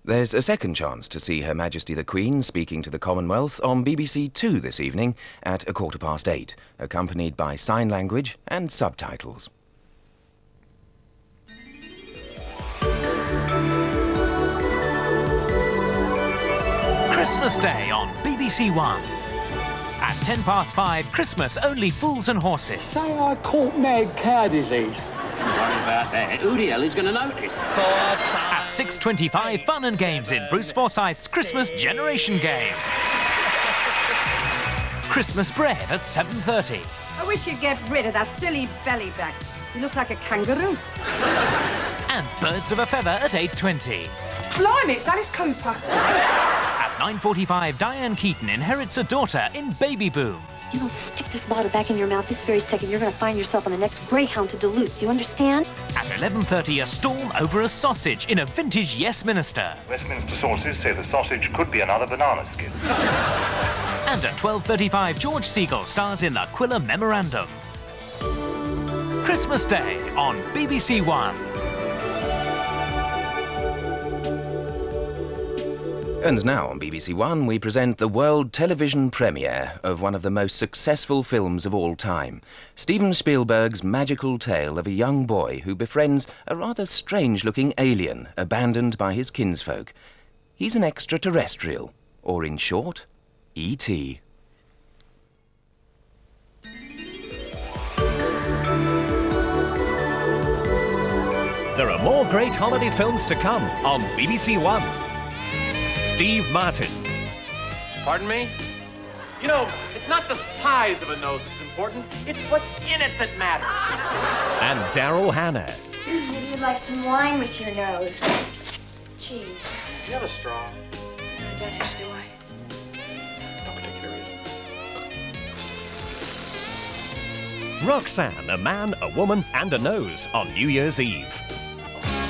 There's a second chance to see Her Majesty the Queen speaking to the Commonwealth on BBC2 this evening at 8:15, accompanied by sign language and subtitles. Christmas Day on BBC1. At 5:10, Christmas Only Fools and Horses. Say I caught mad cow disease. Don't worry about that. Who the hell is going to notice? At 6:25, fun and games in Bruce Forsyth's Christmas Generation Game. Christmas bread at 7:30. I wish you'd get rid of that silly belly back. You look like a kangaroo. And Birds of a Feather at 8:20. Blimey, it's Alice Cooper. At 9:45, Diane Keaton inherits a daughter in Baby Boom. You don't stick this bottle back in your mouth this very second, you're going to find yourself on the next Greyhound to Duluth. Do you understand? At 11:30, a storm over a sausage in a vintage Yes Minister. Westminster sources say the sausage could be another banana skin. And at 12:35, George Segal stars in L'Aquila Memorandum. Christmas Day on BBC1. And now on BBC1 we present the world television premiere of one of the most successful films of all time, Steven Spielberg's magical tale of a young boy who befriends a rather strange-looking alien abandoned by his kinsfolk. He's an extraterrestrial, or in short, E.T. There are more great holiday films to come on BBC1. Steve Martin. Pardon me? You know, it's not the size of a nose that's important, it's what's in it that matters. And Daryl Hannah. Maybe you'd like some wine with your nose. Cheese. Do you have a straw? No, I don't actually. Why? No particular reason. Roxanne, a man, a woman, and a nose on New Year's Eve.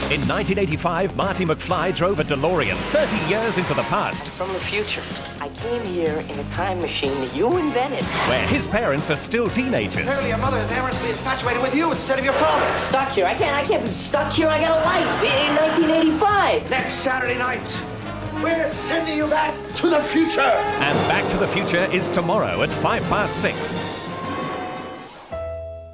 In 1985, Marty McFly drove a DeLorean 30 years into the past. From the future. I came here in a time machine that you invented. Where his parents are still teenagers. Apparently your mother is amorously infatuated with you instead of your father. Stuck here. I can't be stuck here. I got a life in 1985. Next Saturday night, we're sending you back to the future. And Back to the Future is tomorrow at 6:05.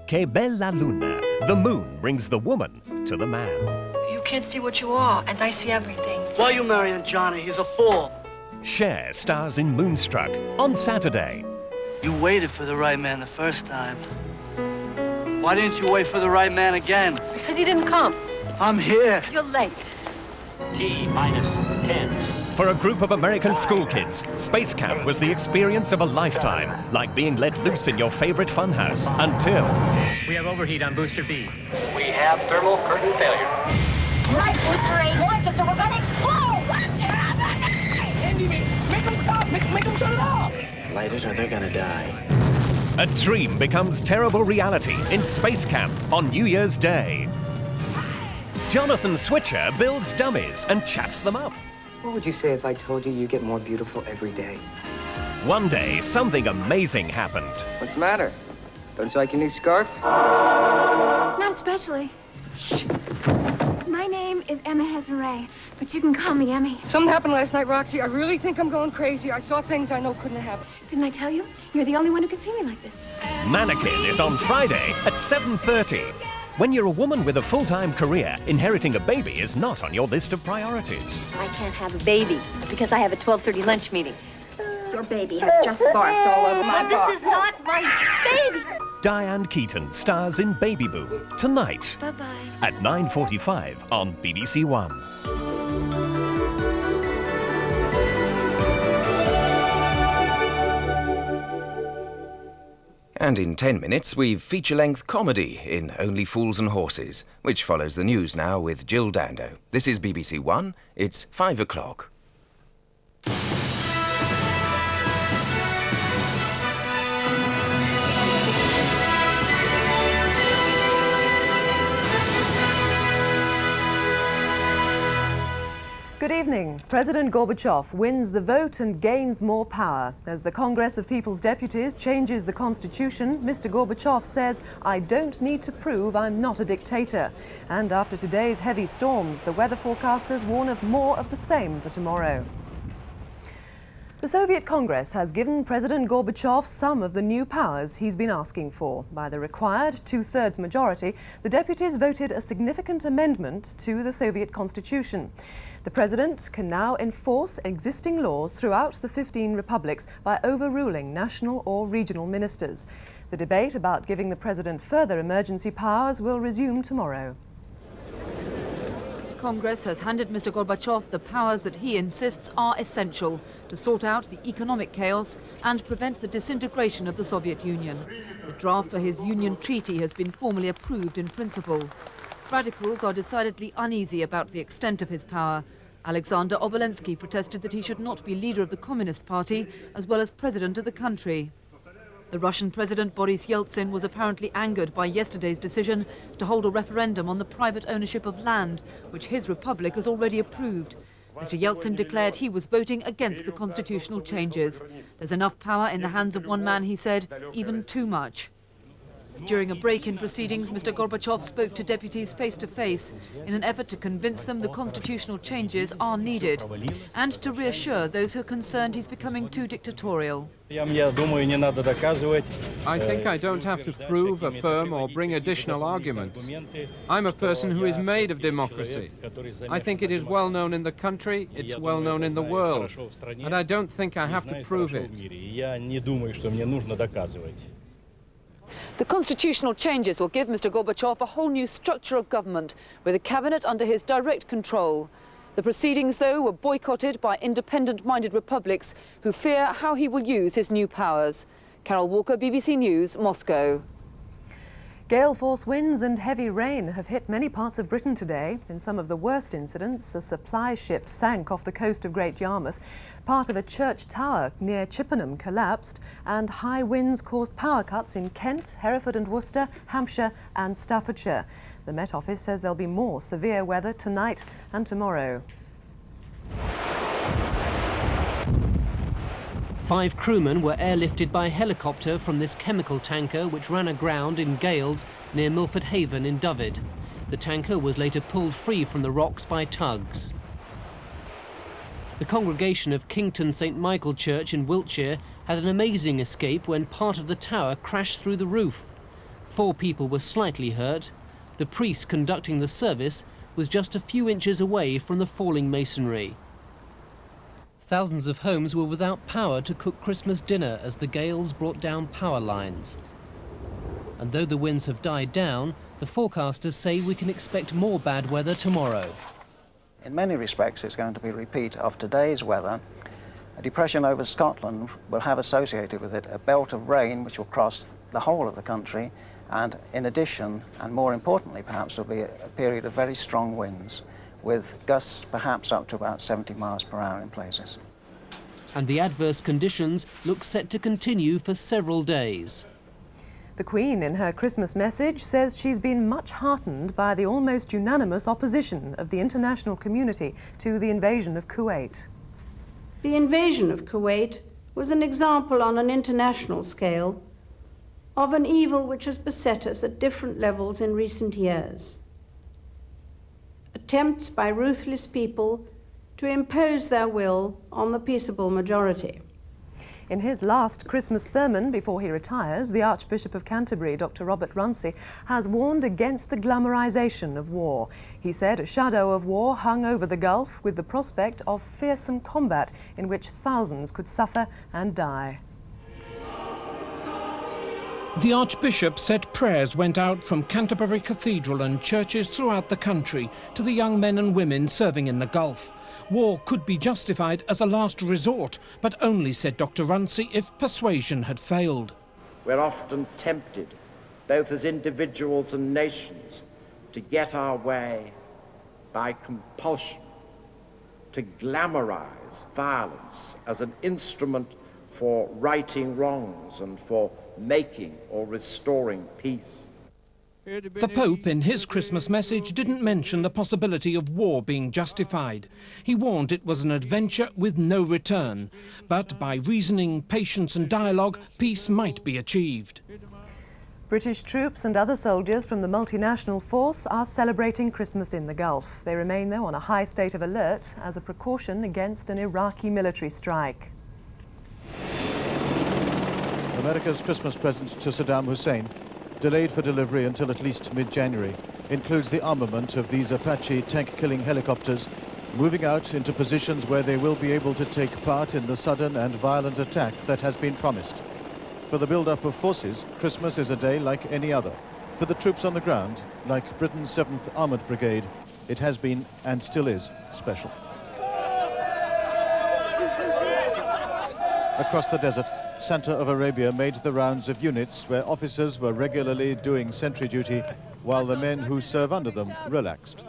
Que bella luna. The moon brings the woman to the man. You can't see what you are, and I see everything. Why are you marrying Johnny? He's a fool. Cher stars in Moonstruck on Saturday. You waited for the right man the first time. Why didn't you wait for the right man again? Because he didn't come. I'm here. You're late. T-10. For a group of American school kids, space camp was the experience of a lifetime, like being let loose in your favorite funhouse until... We have overheat on Booster B. We have thermal curtain failure. Right, Booster 8, so we're gonna explode! What's happening? Andy, make them stop! Make them turn it off! Light it or they're gonna die. A dream becomes terrible reality in space camp on New Year's Day. Jonathan Switcher builds dummies and chats them up. What would you say if I told you you get more beautiful every day? One day, something amazing happened. What's the matter? Don't you like your new scarf? Not especially. Shh. My name is Emma Hezare, but you can call me Emmy. Something happened last night, Roxy. I really think I'm going crazy. I saw things I know couldn't have happened. Didn't I tell you? You're the only one who could see me like this. Mannequin is on Friday at 7:30. When you're a woman with a full-time career, inheriting a baby is not on your list of priorities. I can't have a baby because I have a 12:30 lunch meeting. Your baby has just barked all over my But this is not my baby. Diane Keaton stars in Baby Boom tonight Bye-bye. at 9:45 on BBC1. And in 10 minutes, we've feature-length comedy in Only Fools and Horses, which follows the news now with Jill Dando. This is BBC1. It's 5 o'clock. Good evening. President Gorbachev wins the vote and gains more power. As the Congress of People's Deputies changes the constitution, Mr. Gorbachev says, "I don't need to prove I'm not a dictator." And after today's heavy storms, the weather forecasters warn of more of the same for tomorrow. The Soviet Congress has given President Gorbachev some of the new powers he's been asking for. By the required two-thirds majority, the deputies voted a significant amendment to the Soviet constitution. The president can now enforce existing laws throughout the 15 republics by overruling national or regional ministers. The debate about giving the president further emergency powers will resume tomorrow. Congress has handed Mr. Gorbachev the powers that he insists are essential to sort out the economic chaos and prevent the disintegration of the Soviet Union. The draft for his Union Treaty has been formally approved in principle. Radicals are decidedly uneasy about the extent of his power. Alexander Obolensky protested that he should not be leader of the Communist Party as well as president of the country. The Russian President Boris Yeltsin was apparently angered by yesterday's decision to hold a referendum on the private ownership of land, which his republic has already approved. Mr. Yeltsin declared he was voting against the constitutional changes. There's enough power in the hands of one man, he said, even too much. During a break in proceedings, Mr. Gorbachev spoke to deputies face-to-face in an effort to convince them the constitutional changes are needed and to reassure those who are concerned he's becoming too dictatorial. I think I don't have to prove, affirm or bring additional arguments. I'm a person who is made of democracy. I think it is well known in the country, it's well known in the world, and I don't think I have to prove it. The constitutional changes will give Mr. Gorbachev a whole new structure of government with a cabinet under his direct control. The proceedings, though, were boycotted by independent-minded republics who fear how he will use his new powers. Carol Walker, BBC News, Moscow. Gale force winds and heavy rain have hit many parts of Britain today. In some of the worst incidents, a supply ship sank off the coast of Great Yarmouth. Part of a church tower near Chippenham collapsed, and high winds caused power cuts in Kent, Hereford and Worcester, Hampshire and Staffordshire. The Met Office says there'll be more severe weather tonight and tomorrow. 5 crewmen were airlifted by helicopter from this chemical tanker which ran aground in gales near Milford Haven in Dyfed. The tanker was later pulled free from the rocks by tugs. The congregation of Kington St Michael Church in Wiltshire had an amazing escape when part of the tower crashed through the roof. 4 people were slightly hurt. The priest conducting the service was just a few inches away from the falling masonry. Thousands of homes were without power to cook Christmas dinner as the gales brought down power lines. And though the winds have died down, the forecasters say we can expect more bad weather tomorrow. In many respects, it's going to be a repeat of today's weather. A depression over Scotland will have associated with it a belt of rain which will cross the whole of the country, and in addition, and more importantly perhaps, will be a period of very strong winds, with gusts perhaps up to about 70 miles per hour in places. And the adverse conditions look set to continue for several days. The Queen, in her Christmas message, says she's been much heartened by the almost unanimous opposition of the international community to the invasion of Kuwait. The invasion of Kuwait was an example on an international scale of an evil which has beset us at different levels in recent years. Attempts by ruthless people to impose their will on the peaceable majority. In his last Christmas sermon before he retires, the Archbishop of Canterbury, Dr. Robert Runcie, has warned against the glamorisation of war. He said a shadow of war hung over the Gulf with the prospect of fearsome combat in which thousands could suffer and die. The Archbishop said prayers went out from Canterbury Cathedral and churches throughout the country to the young men and women serving in the Gulf. War could be justified as a last resort, but only, said Dr. Runcie, if persuasion had failed. We're often tempted, both as individuals and nations, to get our way by compulsion, to glamorise violence as an instrument for righting wrongs and for making or restoring peace. The Pope, in his Christmas message, didn't mention the possibility of war being justified. He warned it was an adventure with no return. But by reasoning, patience and dialogue, peace might be achieved. British troops and other soldiers from the multinational force are celebrating Christmas in the Gulf. They remain, though, on a high state of alert as a precaution against an Iraqi military strike. America's Christmas present to Saddam Hussein, delayed for delivery until at least mid-January, includes the armament of these Apache tank-killing helicopters, moving out into positions where they will be able to take part in the sudden and violent attack that has been promised. For the build-up of forces, Christmas is a day like any other. For the troops on the ground, like Britain's 7th Armoured Brigade, it has been and still is special. Across the desert, Santa of Arabia made the rounds of units where officers were regularly doing sentry duty while the men who serve under them relaxed.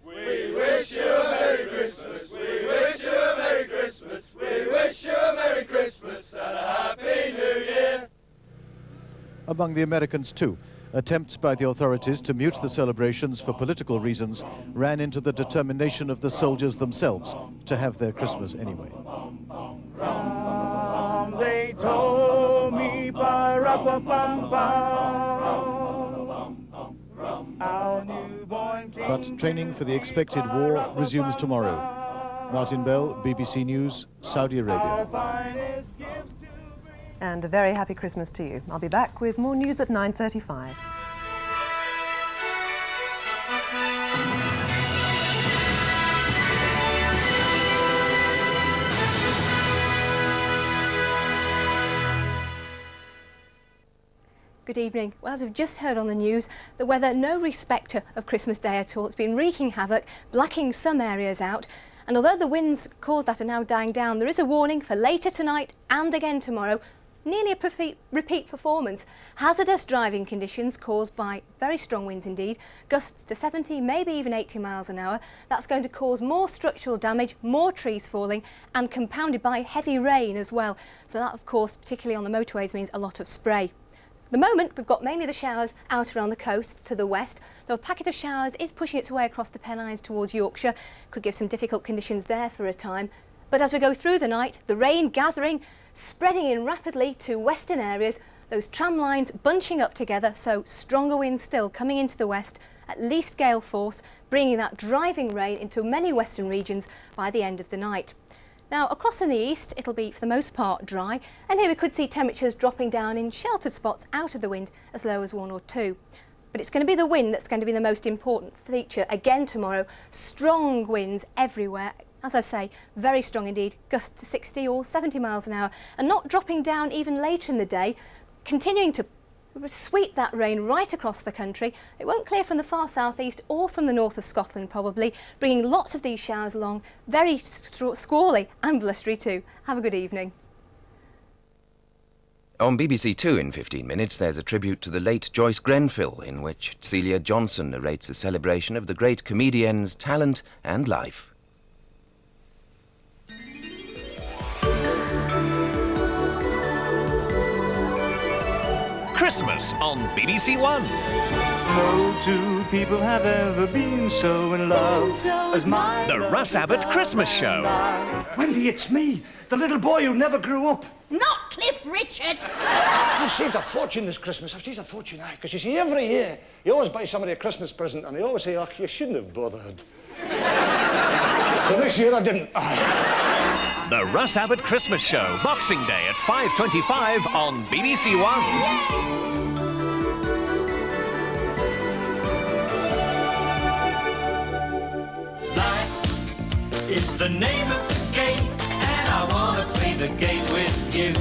We wish you a Merry Christmas. We wish you a Merry Christmas. We wish you a Merry Christmas and a Happy New Year. Among the Americans too, attempts by the authorities to mute the celebrations for political reasons ran into the determination of the soldiers themselves to have their Christmas anyway. They told me by But training for the expected war resumes tomorrow. Martin Bell, BBC News, Saudi Arabia. And a very happy Christmas to you. I'll be back with more news at 9:35. Good evening. Well, as we've just heard on the news, the weather no respecter of Christmas Day at all. It's been wreaking havoc, blacking some areas out. And although the winds caused that are now dying down, there is a warning for later tonight and again tomorrow. Nearly a repeat performance. Hazardous driving conditions caused by very strong winds indeed, gusts to 70, maybe even 80 miles an hour. That's going to cause more structural damage, more trees falling, and compounded by heavy rain as well. So that, of course, particularly on the motorways, means a lot of spray. At the moment, we've got mainly the showers out around the coast to the west, though a packet of showers is pushing its way across the Pennines towards Yorkshire. Could give some difficult conditions there for a time. But as we go through the night, the rain gathering, spreading in rapidly to western areas, those tram lines bunching up together, so stronger winds still coming into the west, at least gale force, bringing that driving rain into many western regions by the end of the night. Now, across in the east, it'll be, for the most part, dry, and here we could see temperatures dropping down in sheltered spots out of the wind as low as 1 or 2. But it's going to be the wind that's going to be the most important feature again tomorrow. Strong winds everywhere. As I say, very strong indeed, gusts to 60 or 70 miles an hour, and not dropping down even later in the day, continuing to sweep that rain right across the country. It won't clear from the far southeast or from the north of Scotland probably, bringing lots of these showers along, very squally and blustery too. Have a good evening. On BBC2 in 15 minutes, there's a tribute to the late Joyce Grenfell, in which Celia Johnson narrates a celebration of the great comedian's talent and life. Christmas on BBC1. No two people have ever been so in love as my The Russ Abbott Christmas Show. Wendy, it's me, the little boy who never grew up. Not Cliff Richard. I've saved a fortune this Christmas. I've saved a fortune, because you see, every year, you always buy somebody a Christmas present, and they always say, oh, you shouldn't have bothered. So this year I didn't. The Russ Abbott Christmas Show, Boxing Day at 5:25 on BBC1. It's the name of the game, and I want to play the game with you.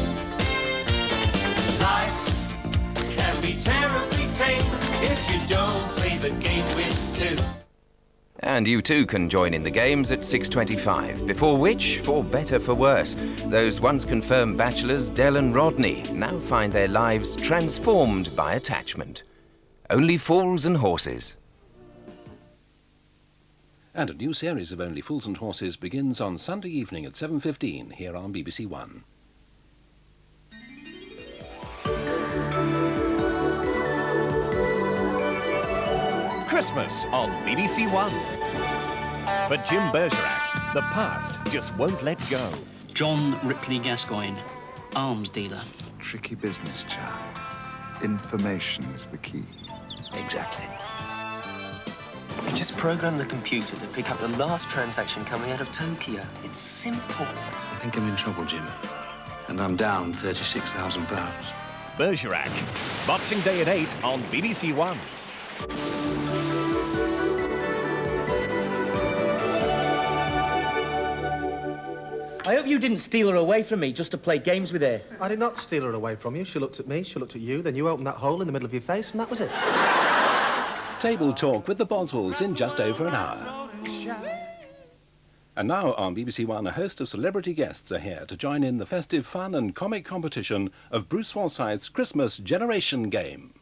Life can be terribly tame if you don't play the game with two. And you too can join in the games at 6:25, before which, for better for worse, those once confirmed bachelors Del and Rodney now find their lives transformed by attachment. Only Fools and Horses. And a new series of Only Fools and Horses begins on Sunday evening at 7:15 here on BBC1. Christmas on BBC1. For Jim Bergerac, the past just won't let go. John Ripley Gascoigne, arms dealer. Tricky business, child. Information is the key. Exactly. You just program the computer to pick up the last transaction coming out of Tokyo. It's simple. I think I'm in trouble, Jim. And I'm down £36,000. Bergerac, Boxing Day at 8 on BBC1. I hope you didn't steal her away from me just to play games with her. I did not steal her away from you. She looked at me, she looked at you, then you opened that hole in the middle of your face, and that was it. Table Talk with the Boswells in just over an hour. And now on BBC1, a host of celebrity guests are here to join in the festive fun and comic competition of Bruce Forsyth's Christmas Generation Game.